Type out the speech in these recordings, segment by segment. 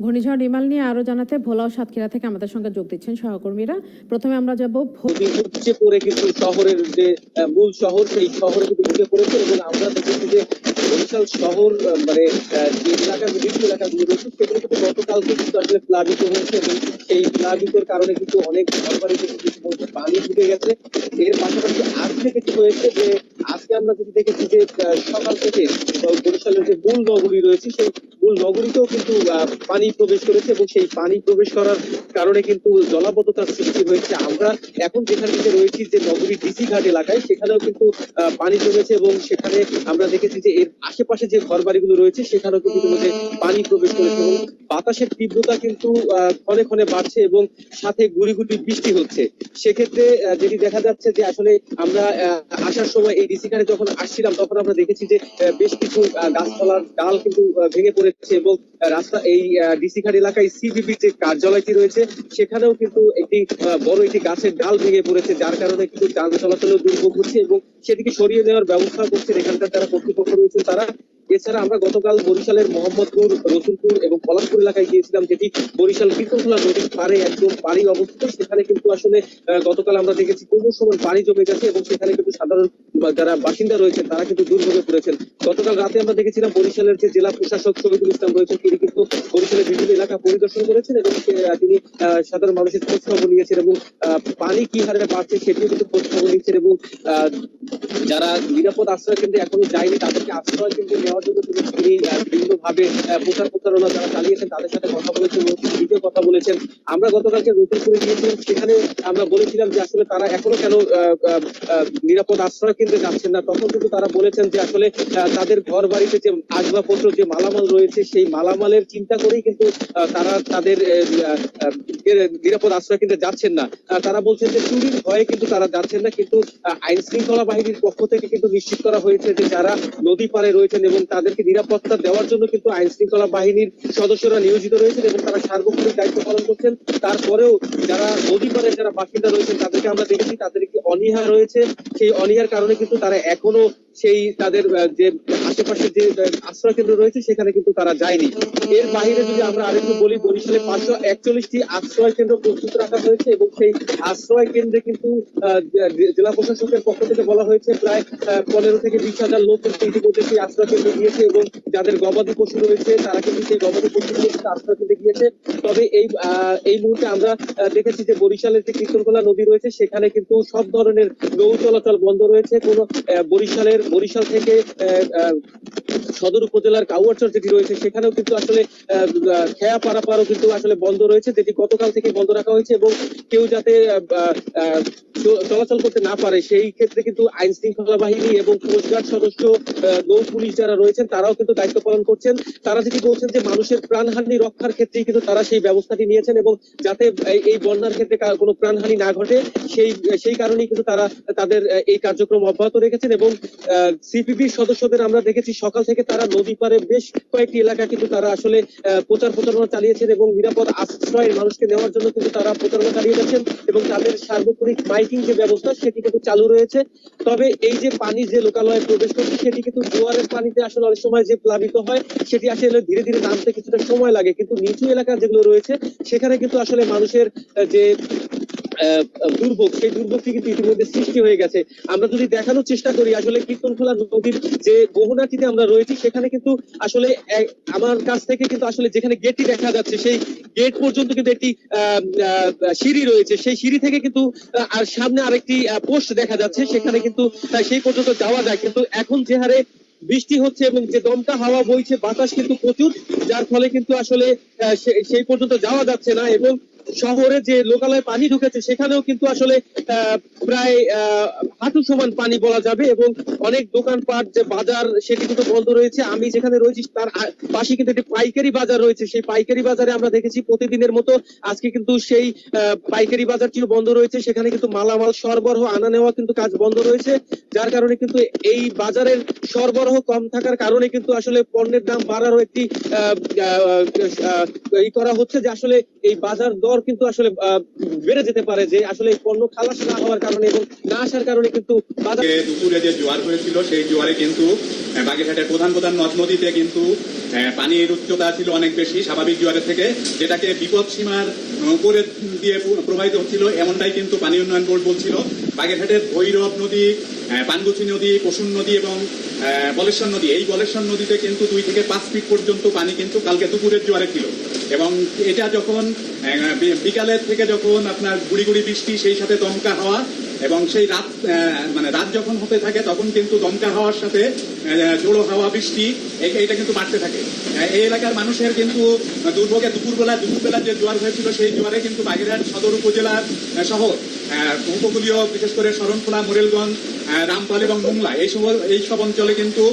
ঘূর্ণিঝড় রিমাল নিয়ে আরো জানাতে ভোলা ও সাতক্ষীরা থেকে আমাদের সঙ্গে যোগ দিচ্ছেন সহকর্মীরা। প্রথমে আমরা যাব উপচে পড়ে কিন্তু শহরের যে মূল শহর, সেই শহরে কিন্তু ঢুকে পড়েছে এবং আমরা দেখেছি যে বরিশাল শহর মানে যে এলাকার বিভিন্ন এলাকাগুলো রয়েছে সেগুলো কিন্তু গতকালকে কিন্তু আসলে প্লাবিত হয়েছে এবং সেই প্লাবিতর কারণে কিন্তু অনেক ঘরবাড়িতে কিছু মধ্যে পানি ঢুকে গেছে। এর পাশাপাশি আজ থেকে কি হয়েছে যে আজকে আমরা যদি দেখেছি যে সকাল থেকে বরিশালের যে মূল নগরী রয়েছে সেই মূল নগরীতেও কিন্তু পানি প্রবেশ করেছে এবং সেই পানি প্রবেশ করার কারণে কিন্তু জলাবদ্ধতার সৃষ্টি হয়েছে। আমরা এখন যেখানে থেকে রয়েছি যে নগরী ডিসি ঘাট এলাকায়, সেখানেও কিন্তু পানি জমেছে এবং সেখানে আমরা দেখেছি যে এর আশেপাশে যে ঘর বাড়িগুলো রয়েছে সেখানেও কিন্তু ইতিমধ্যে পানি প্রবেশ করেছে এবং বাতাসের তীব্রতা কিন্তু ক্ষণে ক্ষণে বাড়ছে এবং সাথে গুড়ি গুড়ি বৃষ্টি হচ্ছে। সেক্ষেত্রে যেটি দেখা যাচ্ছে যে আসলে আমরা আসার সময় এই ডিসি ঘাটে যখন আসছিলাম তখন আমরা দেখেছি যে বেশ কিছু গাছপালার ডাল কিন্তু ভেঙে পড়েছে এবং রাস্তা এই ডিসি ঘাট এলাকায় সিবিবি যে কার্যালয়টি রয়েছে সেখানেও কিন্তু একটি বড় একটি গাছের ডাল ভেঙে পড়েছে, যার কারণে কিন্তু যান চলাচলেও দুর্ভোগ হচ্ছে এবং সেটিকে সরিয়ে নেওয়ার ব্যবস্থা করছেন এখানকার যারা কর্তৃপক্ষ রয়েছেন তারা। এছাড়া আমরা গতকাল বরিশালের মোহাম্মদপুর, রসুলপুর এবং পলাশপুর এলাকায় গিয়েছিলাম, যেটি বরিশাল কীর্তনখোলা নদীর পাড়ে একদম পাড়ি অবস্থিত। সেখানে কিন্তু আসলে গতকাল আমরা দেখেছি কোমর সমান পানি জমে গেছে এবং সেখানে কিন্তু সাধারণ যারা বাসিন্দা রয়েছেন তারা কিন্তু দুর্ভোগে পড়েছেন। গতকাল রাতে আমরা দেখেছিলাম বরিশালের যে জেলা প্রশাসক শহীদুল ইসলাম রয়েছেন তিনি কিন্তু বরিশালের বিভিন্ন এলাকা পরিদর্শন করেছেন এবং তিনি সাধারণ মানুষের খোঁজ খবর নিয়েছেন এবং পানি কি হারে বাড়ছে সেটিও কিন্তু খোঁজ খবর নিচ্ছেন এবং যারা নিরাপদ আশ্রয় কেন্দ্রে এখনো যায়নি তাদেরকে আশ্রয় কেন্দ্রে নেওয়ার জন্য তিনি বিভিন্ন ভাবে প্রচার প্রচারণা যারা চালিয়েছেন তাদের সাথে কথা বলেছেন, ভিডিও কথা বলেছেন। আমরা গতকালকে রসুলপুরে গিয়েছিলাম, সেখানে আমরা বলেছিলাম যে আসলে তারা এখনো কেন নিরাপদ আশ্রয় কেন্দ্রে যাচ্ছেন না। তখন কিন্তু তারা বলেছেন যে আসলে তাদের ঘর বাড়িতে যে আসবাবপত্র যে মালামাল রয়েছে সেই মালামালের চিন্তা করেই কিন্তু তারা তাদের নিরাপদ আশ্রয় কেন্দ্রে যাচ্ছেন না। তারা বলছেন যে চুরির ভয়ে কিন্তু তারা যাচ্ছেন না, কিন্তু আইন শৃঙ্খলা বাহিনীর পক্ষ থেকে কিন্তু নিশ্চিত করা হয়েছে যে যারা নদী পাড়ে রয়েছেন এবং তাদেরকে নিরাপত্তা দেওয়ার জন্য কিন্তু আইন শৃঙ্খলা বাহিনীর সদস্যরা নিয়োজিত রয়েছেন এবং তারা সার্বক্ষণিক দায়িত্ব পালন করছেন। তারপরেও যারা নদী পাড়ের যারা বাসিন্দা রয়েছেন তাদেরকে আমরা দেখেছি তাদের একটি অনীহা রয়েছে, সেই অনীহার কারণে কিন্তু তারা এখনো সেই তাদের যে আশেপাশে যে আশ্রয় কেন্দ্র রয়েছে সেখানে কিন্তু তারা যায়নি। এর বাইরে যদি আমরা আরেকটু বলি, বরিশালে 541টি আশ্রয় কেন্দ্র প্রস্তুত রাখা হয়েছে এবং সেই আশ্রয় কেন্দ্রে কিন্তু জেলা প্রশাসকের পক্ষ থেকে বলা হয়েছে প্রায় 15 থেকে 20,000 লোক কিন্তু ইতিমধ্যে সেই আশ্রয় কেন্দ্রে গিয়েছে এবং যাদের গবাদি পশু রয়েছে তারা কিন্তু সেই গবাদি পশু আশ্রয় কেন্দ্রে গিয়েছে। তবে এই মুহূর্তে আমরা দেখেছি যে বরিশালের যে কীর্তনখোলা নদী রয়েছে সেখানে কিন্তু সব ধরনের নৌ চলাচল বন্ধ রয়েছে। কোনো বরিশাল থেকে সদর উপজেলার কাউয়ারচর যেটি রয়েছে সেখানেও কিন্তু আসলে খেয়া পারাপারও কিন্তু আসলে বন্ধ রয়েছে, যেটি গতকাল থেকে বন্ধ রাখা হয়েছে এবং কেউ যাতে চলাচল করতে না পারে সেই ক্ষেত্রে কিন্তু আইন শৃঙ্খলা বাহিনী এবং কোস্টগার্ড সদস্য, নৌ পুলিশ যারা রয়েছেন তারাও কিন্তু দায়িত্ব পালন করছেন। তারা যেটি বলছেন যে মানুষের প্রাণহানি রক্ষার ক্ষেত্রেই কিন্তু তারা সেই ব্যবস্থাটি নিয়েছেন এবং যাতে এই বন্যার ক্ষেত্রে কোনো প্রাণহানি না ঘটে সেই কারণেই কিন্তু তারা তাদের এই কার্যক্রম অব্যাহত রেখেছেন। এবং সিপিবির সদস্যদের আমরা দেখেছি সকাল থেকে তারা নদী পারে বেশ কয়েকটি এলাকা কিন্তু তারা আসলে প্রচারণা চালিয়েছেন এবং নিরাপদ আশ্রয়ের মানুষকে নেওয়ার জন্য কিন্তু তারা প্রচারণা চালিয়ে যাচ্ছেন এবং তাদের সার্বক্ষণিক মাইকিং যে ব্যবস্থা সেটি কিন্তু চালু রয়েছে। তবে এই যে পানি যে লোকালয়ে প্রবেশ করছে সেটি কিন্তু জোয়ারের পানিতে আসলে অনেক সময় যে প্লাবিত হয় সেটি আসলে ধীরে ধীরে নামতে কিছুটা সময় লাগে, কিন্তু নিচু এলাকা যেগুলো রয়েছে সেখানে কিন্তু আসলে মানুষের যে দুর্ভোগ সেই দুর্ভোগটি কিন্তু ইতিমধ্যে সৃষ্টি হয়ে গেছে। আমরা যদি দেখানোর চেষ্টা করি আসলে কীর্তনখোলা নদীর যে মোহনাটিতে আমরা রয়েছি সেখানে কিন্তু আসলে আমার কাছ থেকে কিন্তু আসলে যেখানে গেটটি দেখা যাচ্ছে সেই গেট পর্যন্ত কিন্তু একটি সিঁড়ি রয়েছে, সেই সিঁড়ি থেকে কিন্তু আর সামনে আরেকটি পোস্ট দেখা যাচ্ছে, সেখানে কিন্তু সেই পর্যন্ত যাওয়া যায়। কিন্তু এখন যে হারে বৃষ্টি হচ্ছে এবং যে দমকা হাওয়া বইছে, বাতাস কিন্তু প্রচুর, যার ফলে কিন্তু আসলে সেই পর্যন্ত যাওয়া যাচ্ছে না এবং শহরে যে লোকালয়ে পানি ঢুকেছে সেখানেও কিন্তু আসলে প্রায় হাঁটু সমান পানি বলা যাবে এবং অনেক দোকানপাট যে বাজার সেটি কিন্তু বন্ধ রয়েছে। আমি যেখানে রয়েছি তার পাশে কিন্তু একটি পাইকারি বাজার রয়েছে, সেই পাইকারি বাজারে আমরা দেখেছি প্রতিদিনের মতো আজকে কিন্তু সেই পাইকারি বাজারটিও বন্ধ রয়েছে, সেখানে কিন্তু মালামাল সরবরাহ আনা নেওয়া কিন্তু কাজ বন্ধ রয়েছে, যার কারণে কিন্তু এই বাজারের সরবরাহ কম থাকার কারণে কিন্তু আসলে পণ্যের দাম বাড়ারও একটি করা হচ্ছে যে আসলে এই বাজার দর কিন্তু আসলে বেড়ে যেতে পারে, যে আসলে পণ্য খালাস না হওয়ার কারণে এবং না আসার কারণে কিন্তু দুপুরে যে জোয়ার হয়েছিল সেই জোয়ারে কিন্তু বাগেরহাটের প্রধান নদ নদীতে কিন্তু পানির উচ্চতা ছিল অনেক বেশি স্বাভাবিক জোয়ারের থেকে, যেটাকে বিপদ সীমার উপরে দিয়ে প্রবাহিত হচ্ছিল, এমনটাই কিন্তু পানি উন্নয়ন বোর্ড বলছিল। বাগেরহাটের ভৈরব নদী, পানগুচি নদী, পশুন নদী এবং বলেশ্বর নদী, এই বলেশ্বর নদীতে কিন্তু 2 থেকে 5 ফিট পর্যন্ত পানি কিন্তু কালকে দুপুরের জোয়ারে ছিল। এবং এটা যখন বিকালের থেকে যখন আপনার গুড়ি গুড়ি বৃষ্টি, সেই সাথে দমকা হাওয়া, এবং সেই রাত রাত যখন হতে থাকে তখন কিন্তু দমকা হাওয়ার সাথে ঝোড়ো হাওয়া, বৃষ্টি, এটা কিন্তু বাড়তে থাকে। এই এলাকার মানুষের কিন্তু দুর্ভোগে দুপুরবেলা যে জোয়ার হয়েছিল, সেই জোয়ারে কিন্তু বাগেরহাট সদর উপজেলার সহ উপকূলীয় বিশেষ করে শরণখোলা, মোরেলগঞ্জ, রামপাল এবং মোংলা এই সব অঞ্চলে কিন্তু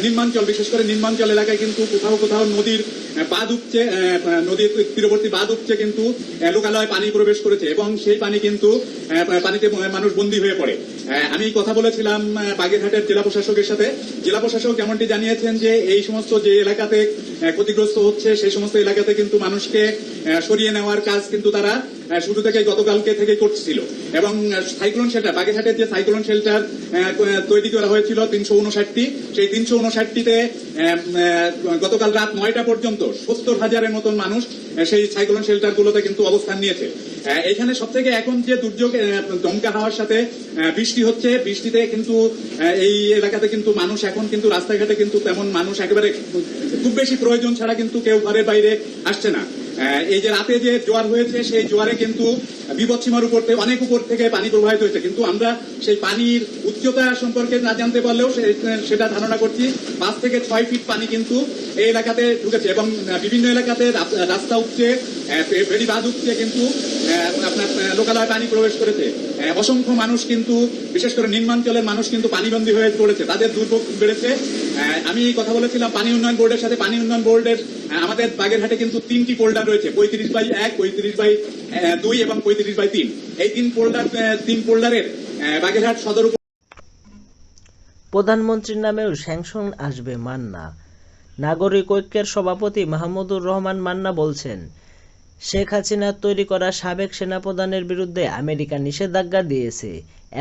নিম্নাঞ্চল, বিশেষ করে নিম্নাঞ্চল এলাকায় কিন্তু কোথাও কোথাও নদীর বাঁধ উপচে, নদীর তীরবর্তী বাঁধ উপচে কিন্তু লোকালয়ে পানি প্রবেশ করেছে এবং সেই পানি কিন্তু পানিতে মানুষ বন্দী হয়ে পড়ে। আমি কথা বলেছিলাম বাগেরহাটের জেলা প্রশাসকের সাথে। জেলা প্রশাসক যেমনটি জানিয়েছেন যে এই সমস্ত যে এলাকাতে ক্ষতিগ্রস্ত হচ্ছে, সেই সমস্ত এলাকাতে কিন্তু মানুষকে সরিয়ে নেওয়ার কাজ কিন্তু তারা শুরু থেকে গতকালকে থেকে করছিল। এবং সাইক্লোন শেল্টার, বাগেরহাটের যে সাইক্লোন শেল্টার তৈরি করা হয়েছিল 359টি, সেই 359টিতে গতকাল রাত 9টা পর্যন্ত 70,000-এর মতন মানুষ সেই সাইক্লোন শেল্টারগুলোতে কিন্তু অবস্থান নিয়েছে। এখানে সব থেকে এখন যে দুর্যোগ, দমকা হাওয়ার সাথে বৃষ্টি হচ্ছে, বৃষ্টিতে কিন্তু এই এলাকাতে কিন্তু মানুষ এখন কিন্তু রাস্তাঘাটে কিন্তু তেমন মানুষ একেবারে খুব বেশি প্রয়োজন ছাড়া কিন্তু কেউ ঘরের বাইরে আসছে না। এই যে রাতে যে জোয়ার হয়েছে, সেই জোয়ারে কিন্তু বিপদসীমার অনেক উপর থেকে পানি প্রবাহিত হয়েছে, কিন্তু আমরা সেই পানির উচ্চতা সম্পর্কে না জানতে পারলেও সেটা ধারণা করছি 5 থেকে 6 ফিট পানি কিন্তু এই এলাকাতে ঢুকেছে এবং বিভিন্ন এলাকাতে রাস্তা উপচে, ফেরি বাঁধ উপচে কিন্তু আপনার লোকালয়ে পানি প্রবেশ করেছে। অসংখ্য মানুষ কিন্তু, বিশেষ করে নিম্নাঞ্চলের মানুষ কিন্তু পানিবন্দী হয়ে পড়েছে, তাদের দুর্ভোগ বেড়েছে। আমি কথা বলেছিলাম পানি উন্নয়ন বোর্ডের সাথে। পানি উন্নয়ন বোর্ডের আমাদের বাগেরহাটে কিন্তু 3টি ফোল্ডার রয়েছে, 35/1, 35/2 এবং 35/3। এই 3 ফোল্ডারের বাগেরহাট সদর। প্রধানমন্ত্রীর নামেও স্যাংশন আসবে মান্না। নাগরিক ঐক্যের সভাপতি মাহমুদুর রহমান মান্না বলছেন, শেখ হাসিনার তৈরি করা সাবেক সেনাপ্রধানের বিরুদ্ধে আমেরিকা নিষেধাজ্ঞা দিয়েছে,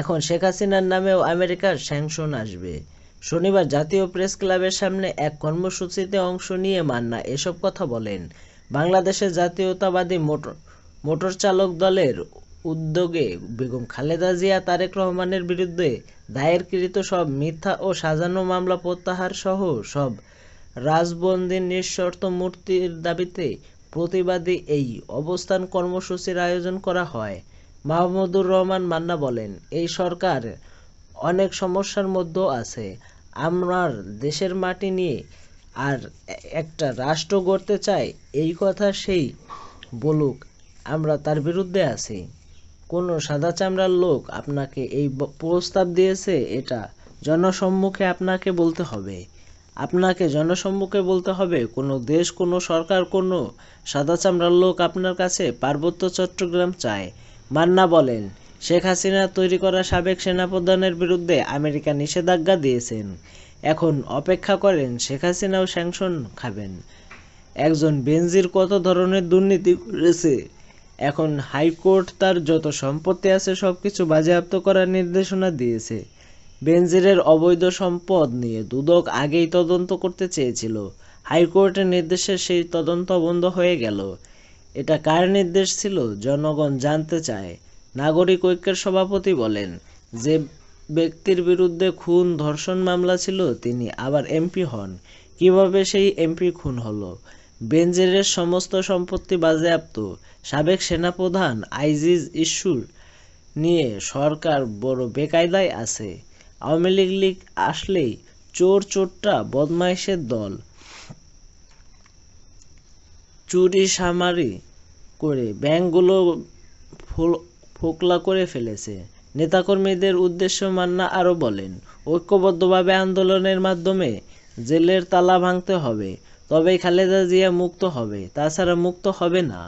এখন শেখ হাসিনার নামেও আমেরিকার স্যাংশন আসবে। শনিবার জাতীয় প্রেস ক্লাবের সামনে এক কর্মসূচিতে অংশ নিয়ে মান্না এসব কথা বলেন। বাংলাদেশের জাতীয়তাবাদী মোটর চালক দলের উদ্যোগে বেগম খালেদা জিয়া, তারেক রহমানের বিরুদ্ধে দায়েরকৃত সব মিথ্যা ও সাজানো মামলা প্রত্যাহার সহ সব রাজবন্দীর নিঃশর্ত মুক্তির দাবিতে প্রতিবাদী এই অবস্থান কর্মসূচির আয়োজন করা হয়। মাহমুদুর রহমান মান্না বলেন, এই সরকার অনেক সমস্যার মধ্যে আছে, আমার দেশের মাটি নিয়ে আর একটা রাষ্ট্র গড়তে চাই, এই কথা সেই বলুক, আমরা তার বিরুদ্ধে আছি। কোনো সাদা চামড়ার লোক আপনাকে এই প্রস্তাব দিয়েছে, এটা জনসম্মুখে আপনাকে বলতে হবে। কোনো দেশ, কোনো সরকার, কোনো সাদা চামড়ার লোক আপনার কাছে পার্বত্য চট্টগ্রাম চায়। মান্না বলেন, শেখ হাসিনা তৈরি করা সাবেক সেনাপ্রধানের বিরুদ্ধে আমেরিকা নিষেধাজ্ঞা দিয়েছেন, এখন অপেক্ষা করেন শেখ হাসিনাও স্যাংশন খাবেন। একজন বেনজির কত ধরনের দুর্নীতি করেছে, এখন হাইকোর্ট তার যত সম্পত্তি আছে সবকিছু বাজেয়াপ্ত করার নির্দেশনা দিয়েছে। বেনজিরের অবৈধ সম্পদ নিয়ে দুদক আগেই তদন্ত করতে চেয়েছিল, হাইকোর্টের নির্দেশে সেই তদন্ত বন্ধ হয়ে গেল। এটা কার নির্দেশ ছিল, জনগণ জানতে চায়। নাগরিক ঐক্যের সভাপতি বলেন, যে ব্যক্তির বিরুদ্ধে খুন ধর্ষণ মামলা ছিল তিনি আবার এমপি হন, কিভাবে সেই এমপি খুন হলো? বেনজিরের সমস্ত সম্পত্তি বাজেয়াপ্ত। সাবেক সেনাপ্রধান আইজিজ ইস্যু নিয়ে সরকার বড় বেকায়দায় আছে। আওয়ামী লীগ আসলেই চোরটা বদমাইশের দল, চুরি সামারি করে ব্যাংকগুলো ফোকলা করে ফেলেছে। নেতাকর্মীদের উদ্দেশ্যে মান্না আরও বলেন, ঐক্যবদ্ধভাবে আন্দোলনের মাধ্যমে জেলের তালা ভাঙতে হবে, তবেই খালেদা জিয়া মুক্ত হবে, তাছাড়া মুক্ত হবে না।